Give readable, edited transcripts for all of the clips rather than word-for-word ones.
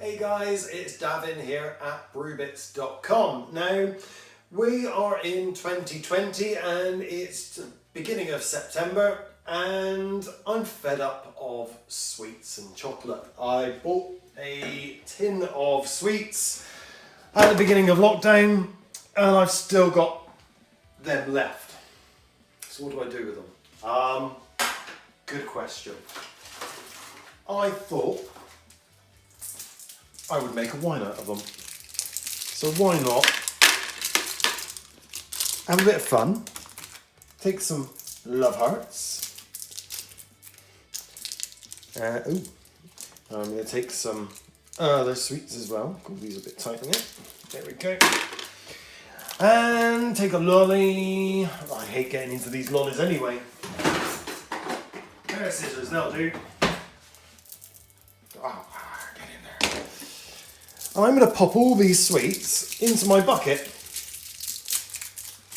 Hey guys, it's Davin here at brewbits.com. Now, we are in 2020 and it's the beginning of September and I'm fed up of sweets and chocolate. I bought a tin of sweets at the beginning of lockdown and I've still got them left. So what do I do with them? Good question. I thought I would make a wine out of them. So why not have a bit of fun, take some love hearts, I'm going to take some other sweets as well. Got these a bit tight in it. There we go. And take a lolly. I hate getting into these lollies anyway. Pair of scissors, that'll do. Oh, get in there. I'm going to pop all these sweets into my bucket.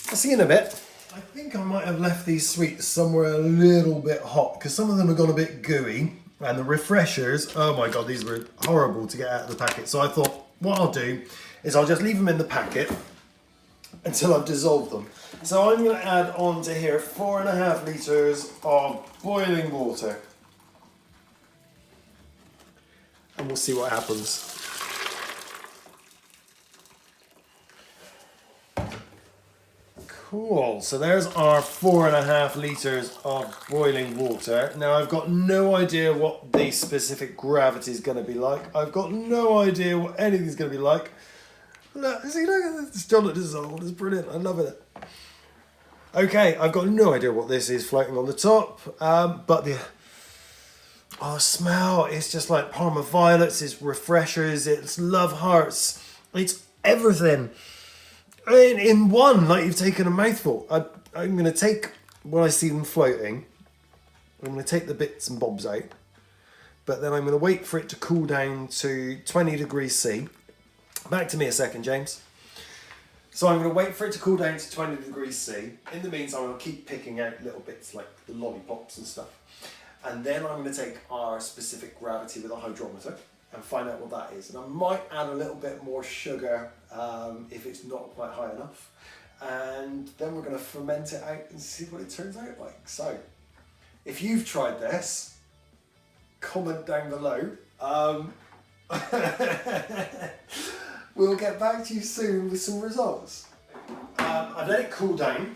I'll see you in a bit. I think I might have left these sweets somewhere a little bit hot because some of them have gone a bit gooey and the refreshers, oh my god, these were horrible to get out of the packet. So I thought what I'll do is I'll just leave them in the packet until I've dissolved them. So I'm going to add on to here 4.5 litres of boiling water. And we'll see what happens. Cool, so there's our 4.5 litres of boiling water. Now I've got no idea what the specific gravity is going to be like. I've got no idea what anything's going to be like. Look, see, look, it's still not dissolved, it's brilliant, I love it. Okay, I've got no idea what this is floating on the top, but the smell, it's just like Parma violets, it's refreshers, it's love hearts, it's everything. In one, like you've taken a mouthful. I'm going to take, when I see them floating, I'm going to take the bits and bobs out, but then I'm going to wait for it to cool down to 20 degrees C. Back to me a second, James. So I'm going to wait for it to cool down to 20 degrees C. In the meantime, I'll keep picking out little bits like the lollipops and stuff. And then I'm going to take our specific gravity with a hydrometer and find out what that is. And I might add a little bit more sugar if it's not quite high enough. And then we're going to ferment it out and see what it turns out like. So, if you've tried this, comment down below. We'll get back to you soon with some results. I've let it cool down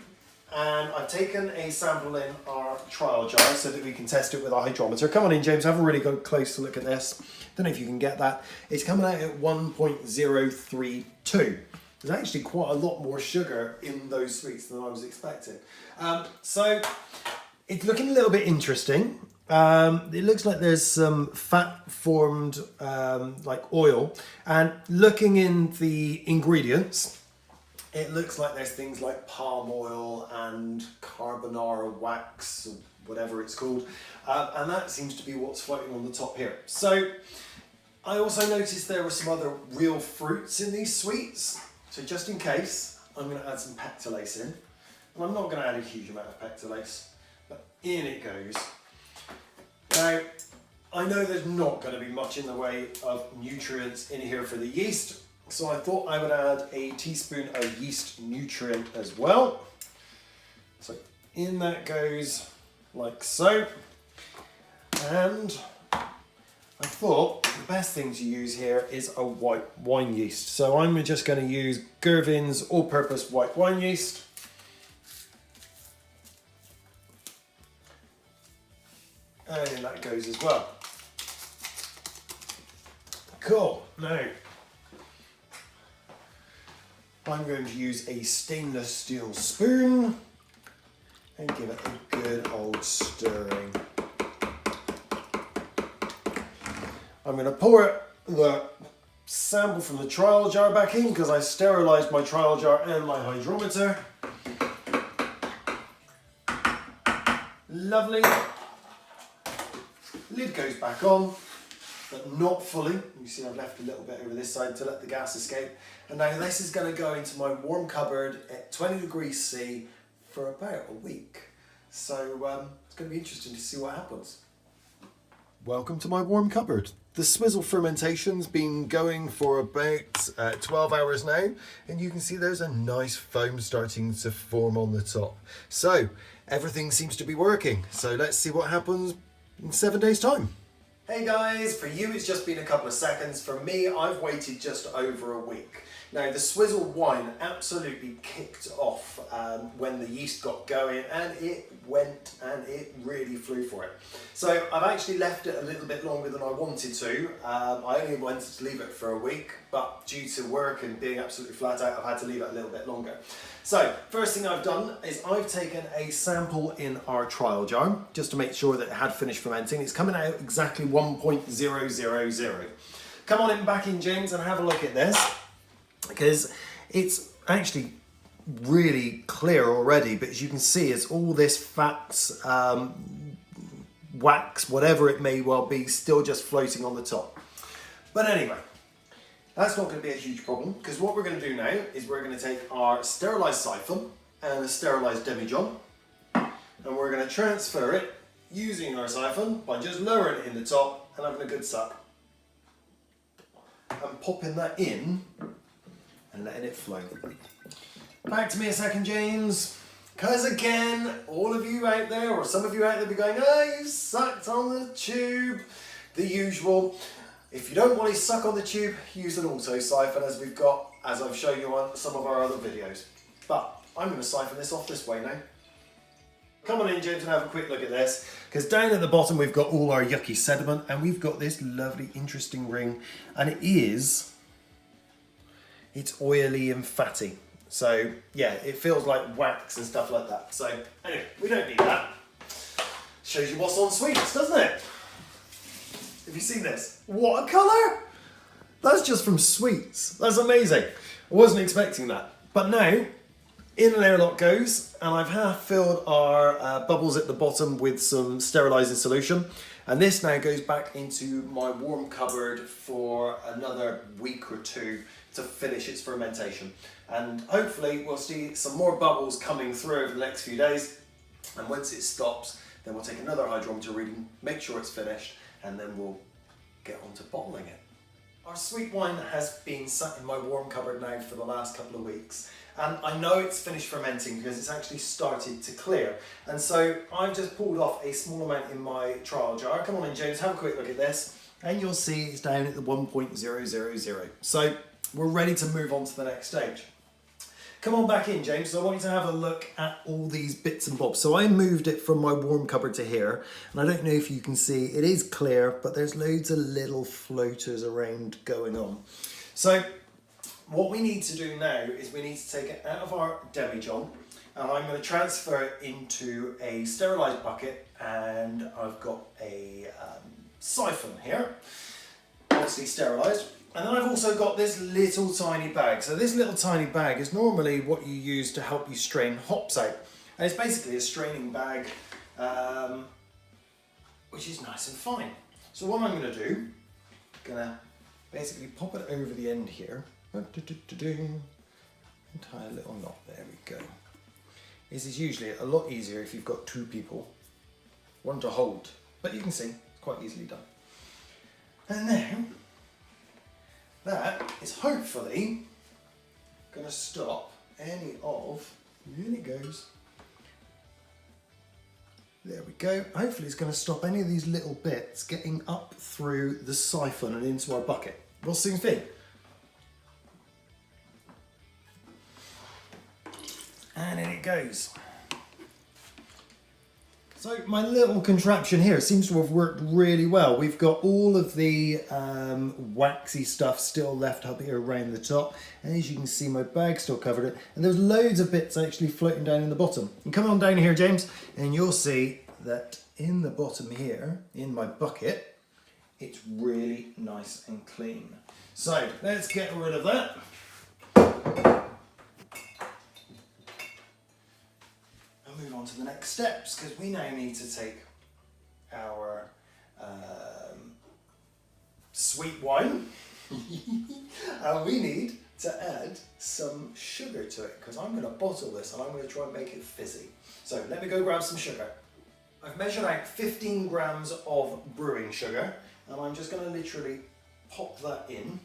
and I've taken a sample in our trial jar so that we can test it with our hydrometer. Come on in, James, have a really good close look at this. Don't know if you can get that. It's coming out at 1.032. There's actually quite a lot more sugar in those sweets than I was expecting. So it's looking a little bit interesting. It looks like there's some fat formed like oil, and looking in the ingredients, it looks like there's things like palm oil and carbonara wax, or whatever it's called, and that seems to be what's floating on the top here. So I also noticed there were some other real fruits in these sweets, so just in case, I'm going to add some pectolase in, and I'm not going to add a huge amount of pectolase, but in it goes. Now, I know there's not going to be much in the way of nutrients in here for the yeast, so I thought I would add a teaspoon of yeast nutrient as well. So in that goes like so. And I thought the best thing to use here is a white wine yeast. So I'm just going to use Gervin's all-purpose white wine yeast. And in that goes as well. Cool. Now, I'm going to use a stainless steel spoon and give it a good old stirring. I'm going to pour the sample from the trial jar back in because I sterilised my trial jar and my hydrometer. Lovely. Lid goes back on, but not fully. You see I've left a little bit over this side to let the gas escape. And now this is going to go into my warm cupboard at 20 degrees C for about a week. So it's going to be interesting to see what happens. Welcome to my warm cupboard. The Swizzle fermentation's been going for about 12 hours now, and you can see there's a nice foam starting to form on the top. So everything seems to be working. So let's see what happens in 7 days' time. Hey guys, for you it's just been a couple of seconds. For me, I've waited just over a week. Now the Swizzle wine absolutely kicked off when the yeast got going, and it went and it really flew for it. So I've actually left it a little bit longer than I wanted to. I only wanted to leave it for a week, but due to work and being absolutely flat out, I've had to leave it a little bit longer. So first thing I've done is I've taken a sample in our trial jar just to make sure that it had finished fermenting. It's coming out exactly 1.000. Come on in back in, James, and have a look at this, because it's actually really clear already, but as you can see, it's all this fat, wax, whatever it may well be, still just floating on the top. But anyway, that's not going to be a huge problem, because what we're going to do now is we're going to take our sterilised siphon and a sterilised demijohn, and we're going to transfer it using our siphon by just lowering it in the top and having a good suck and popping that in and letting it flow. Back to me a second, James, because again, all of you out there, or some of you out there, be going, oh, you sucked on the tube, the usual. If you don't want to suck on the tube, use an auto siphon, as we've got, as I've shown you on some of our other videos. But I'm going to siphon this off this way now. Come on in, James, and have a quick look at this, because down at the bottom we've got all our yucky sediment, and we've got this lovely interesting ring, and it's oily and fatty. So yeah, it feels like wax and stuff like that. So anyway, we don't need that. Shows you what's on sweets, doesn't it? Have you seen this? What a colour! That's just from sweets. That's amazing. I wasn't expecting that. But now, in an airlock goes, and I've half filled our bubbles at the bottom with some sterilising solution. And this now goes back into my warm cupboard for another week or two to finish its fermentation. And hopefully we'll see some more bubbles coming through over the next few days. And once it stops, then we'll take another hydrometer reading, make sure it's finished, and then we'll get on to bottling it. Our sweet wine has been sat in my warm cupboard now for the last couple of weeks, and I know it's finished fermenting because it's actually started to clear. And so I've just pulled off a small amount in my trial jar. Come on in, James, have a quick look at this, and you'll see it's down at the 1.000. So we're ready to move on to the next stage. Come on back in, James. So I want you to have a look at all these bits and bobs. So I moved it from my warm cupboard to here, and I don't know if you can see, it is clear, but there's loads of little floaters around going on. So what we need to do now is we need to take it out of our demijohn, and I'm going to transfer it into a sterilised bucket, and I've got a siphon here, obviously sterilised. And then I've also got this little tiny bag. So this little tiny bag is normally what you use to help you strain hops out. And it's basically a straining bag, which is nice and fine. So what I'm going to do, gonna basically pop it over the end here, and tie a little knot. There we go. This is usually a lot easier if you've got two people, one to hold, but you can see it's quite easily done. And then that is hopefully going to stop any of, in it goes, there we go, hopefully it's going to stop any of these little bits getting up through the siphon and into our bucket. We'll soon see. And in it goes. So my little contraption here seems to have worked really well. We've got all of the waxy stuff still left up here around the top. And as you can see, my bag still covered it. And there's loads of bits actually floating down in the bottom. And come on down here, James, and you'll see that in the bottom here, in my bucket, it's really nice and clean. So let's get rid of that. Move on to the next steps, because we now need to take our sweet wine and we need to add some sugar to it, because I'm going to bottle this and I'm going to try and make it fizzy. So let me go grab some sugar. I've measured out 15 grams of brewing sugar, and I'm just going to literally pop that in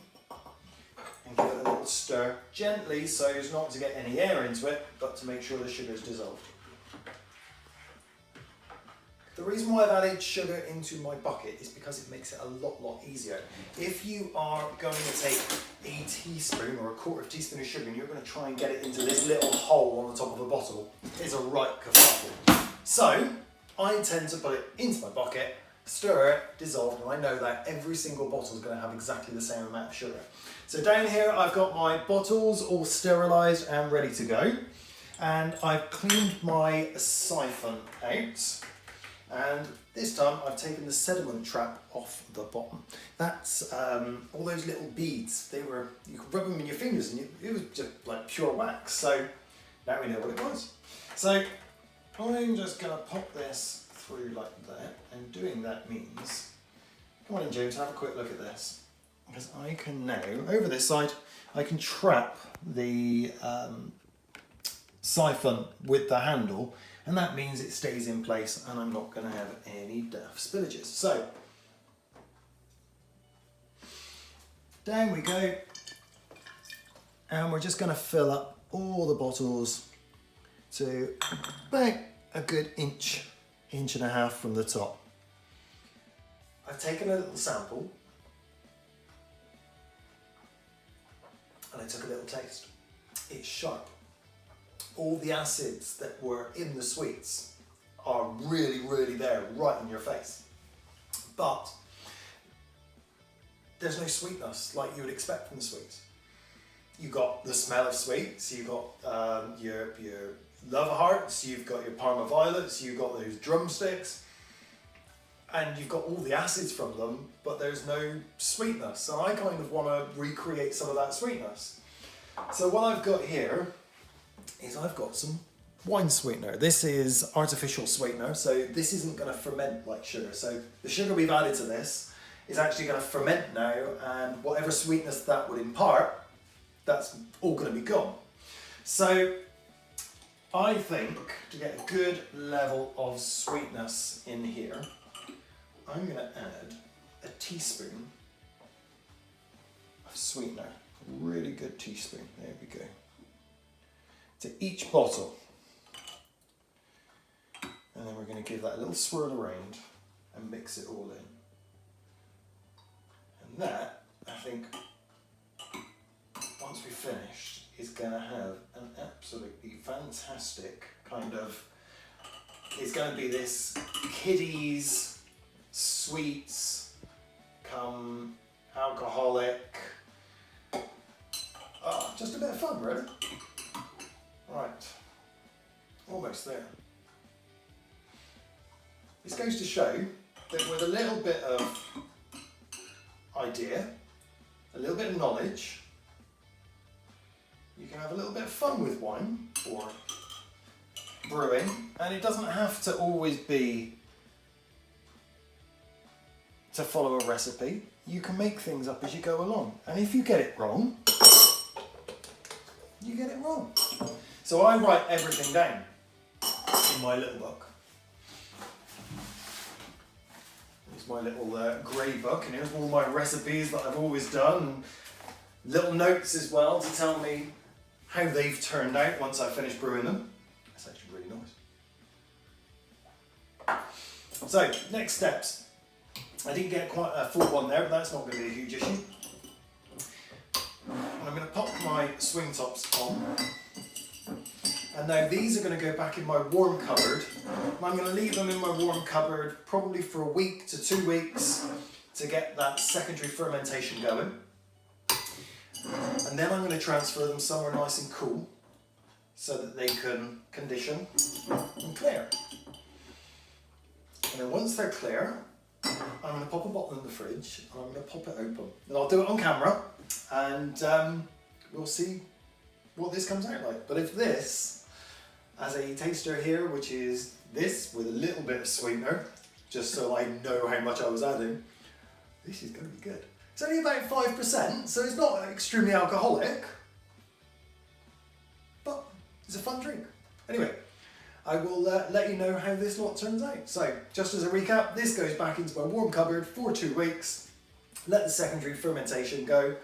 and give it a little stir gently so as not to get any air into it, but to make sure the sugar is dissolved. The reason why I've added sugar into my bucket is because it makes it a lot easier. If you are going to take a teaspoon or a quarter of a teaspoon of sugar and you're going to try and get it into this little hole on the top of a bottle, it's a right kerfuffle. So I tend to put it into my bucket, stir it, dissolve, and I know that every single bottle is going to have exactly the same amount of sugar. So down here I've got my bottles all sterilised and ready to go, and I've cleaned my siphon out. And this time I've taken the sediment trap off the bottom. That's all those little beads. You could rub them in your fingers and it was just like pure wax. So now we know what it was. So I'm just going to pop this through like that. And doing that means, come on in James, have a quick look at this. Because I can now, over this side, I can trap the siphon with the handle. And that means it stays in place and I'm not going to have any daft spillages. So, down we go. And we're just going to fill up all the bottles to about a good inch and a half from the top. I've taken a little sample and I took a little taste. It's sharp. All the acids that were in the sweets are really there, right in your face. But there's no sweetness like you would expect from the sweets. You got the smell of sweets, you got your love hearts, you've got your Parma violets, you've got those drumsticks, and you've got all the acids from them, but there's no sweetness. And I kind of want to recreate some of that sweetness. So what I've got here is I've got some wine sweetener. This is artificial sweetener, so this isn't going to ferment like sugar. So the sugar we've added to this is actually going to ferment now, and whatever sweetness that would impart, that's all going to be gone. So I think to get a good level of sweetness in here, I'm going to add a teaspoon of sweetener. A really good teaspoon. There we go. To each bottle. And then we're going to give that a little swirl around and mix it all in. And that, I think, once we've finished, is going to have an absolutely fantastic kind of, it's going to be this kiddies, sweets, come alcoholic, just a bit of fun really. Right, almost there. This goes to show that with a little bit of idea, a little bit of knowledge, you can have a little bit of fun with wine or brewing, and it doesn't have to always be to follow a recipe. You can make things up as you go along, and if you get it wrong, you get it wrong. So I write everything down in my little book. Here's my little grey book, and here's all my recipes that I've always done. Little notes as well to tell me how they've turned out once I finish brewing them. That's actually really nice. So, next steps. I didn't get quite a full one there, but that's not going to be a huge issue. And I'm going to pop my swing tops on. And now these are going to go back in my warm cupboard. And I'm going to leave them in my warm cupboard probably for a week to 2 weeks to get that secondary fermentation going. And then I'm going to transfer them somewhere nice and cool so that they can condition and clear. And then once they're clear, I'm going to pop a bottle in the fridge and I'm going to pop it open. And I'll do it on camera and we'll see what this comes out like. But if this, as a taster here, which is this with a little bit of sweetener, just so I know how much I was adding, this is going to be good. It's only about 5%, so it's not extremely alcoholic, but it's a fun drink. Anyway, I will let you know how this lot turns out. So, just as a recap, this goes back into my warm cupboard for 2 weeks, let the secondary fermentation go,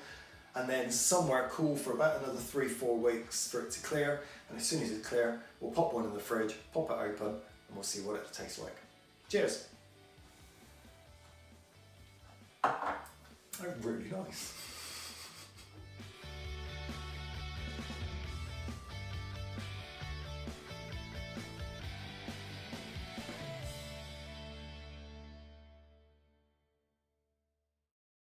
and then somewhere cool for about another 3-4 weeks for it to clear. And as soon as it's clear, we'll pop one in the fridge, pop it open, and we'll see what it tastes like. Cheers. Oh, really nice.